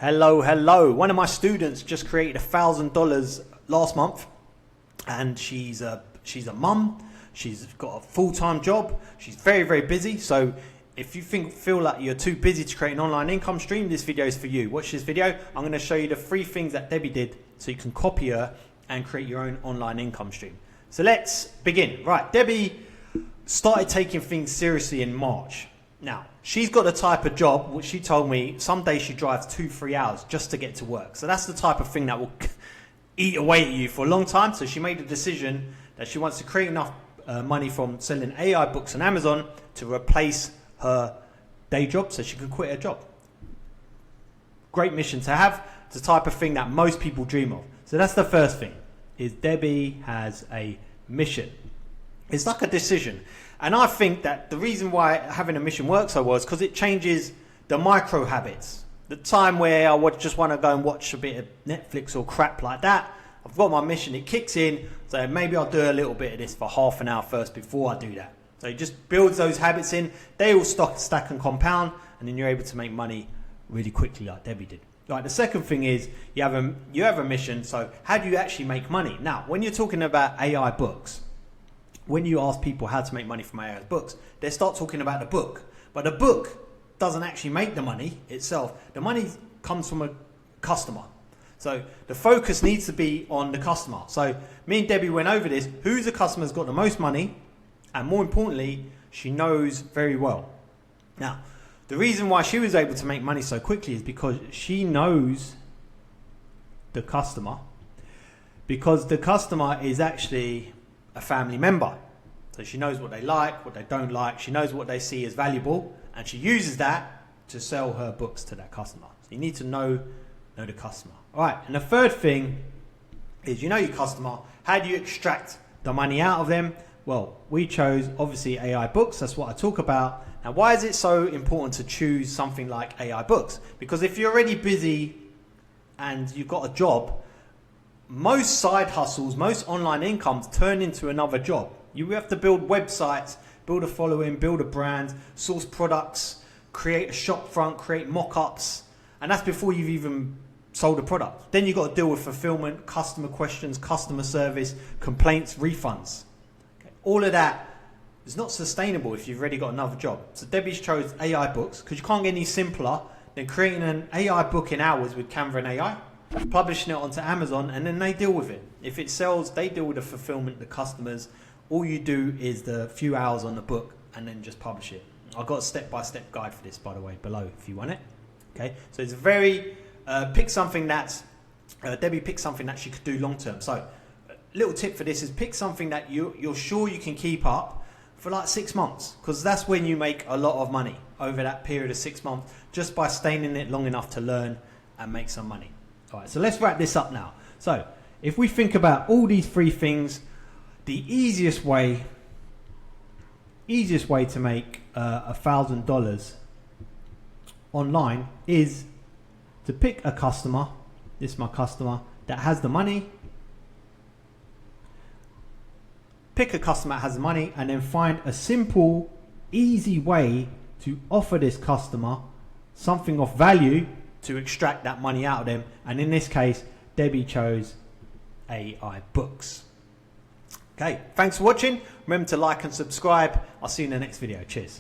Hello. One of my students just created $1,000 last month, and she's a mum. She's got a full-time job. She's very busy. So if you feel like you're too busy to create an online income stream, this video is for you. Watch this video. I'm going to show you the 3 things that Debbie did so you can copy her and create your own online income stream. So let's begin. Right, Debbie started taking things seriously in March. Now, she's got the type of job which she told me some days she drives 2-3 hours just to get to work. So that's the type of thing that will eat away at you for a long time. So she made a decision that she wants to create enough money from selling AI books on Amazon to replace her day job so she can quit her job. Great mission to have. It's the type of thing that most people dream of. So that's the first thing, is Debbie has a mission. It's like a decision. And I think that the reason why having a mission works so well is because it changes the micro habits. The time where I would just want to go and watch a bit of Netflix or crap like that, I've got my mission, it kicks in, so maybe I'll do a little bit of this for half an hour first before I do that. So it just builds those habits in, they all stack and compound, and then you're able to make money really quickly like Debbie did. Right, the second thing is you have a mission, so how do you actually make money? Now, when you're talking about AI books, when you ask people how to make money from AI books, they start talking about the book. But the book doesn't actually make the money itself. The money comes from a customer. So the focus needs to be on the customer. So me and Debbie went over this. Who's the customer who's got the most money? And more importantly, she knows very well. Now, the reason why she was able to make money so quickly is because she knows the customer. Because the customer is actually a family member. So she knows what they like, what they don't like. She knows what they see as valuable, and she uses that to sell her books to that customer. So you need to know the customer. All right, and the third thing is you know your customer. How do you extract the money out of them? Well, we chose obviously AI books. That's what I talk about. Now, why is it so important to choose something like AI books? Because if you're already busy and you've got a job, most side hustles, most online incomes turn into another job. You have to build websites, build a following, build a brand, source products, create a shop front, create mock-ups, and that's before you've even sold a product. Then you've got to deal with fulfillment, customer questions, customer service, complaints, refunds. Okay. All of that is not sustainable if you've already got another job. So Debbie's chose AI books because you can't get any simpler than creating an AI book in hours with Canva and AI. Publishing it onto Amazon, and then they deal with it. If it sells, they deal with the fulfillment, the customers. All you do is the few hours on the book and then just publish it. I've got a step-by-step guide for this, by the way, below if you want it. Okay, so it's very pick something that Debbie picked something that she could do long term. So little tip for this is pick something that you're sure you can keep up for like 6 months, because that's when you make a lot of money over that period of 6 months, just by staying in it long enough to learn and make some money. All right, so let's wrap this up now. So if we think about all these 3 things, the easiest way to make $1,000 online is to pick a customer. This is my customer that has the money. Pick a customer that has the money, and then find a simple, easy way to offer this customer something of value to extract that money out of them. And in this case, Debbie chose AI books. Okay, thanks for watching. Remember to like and subscribe. I'll see you in the next video. Cheers.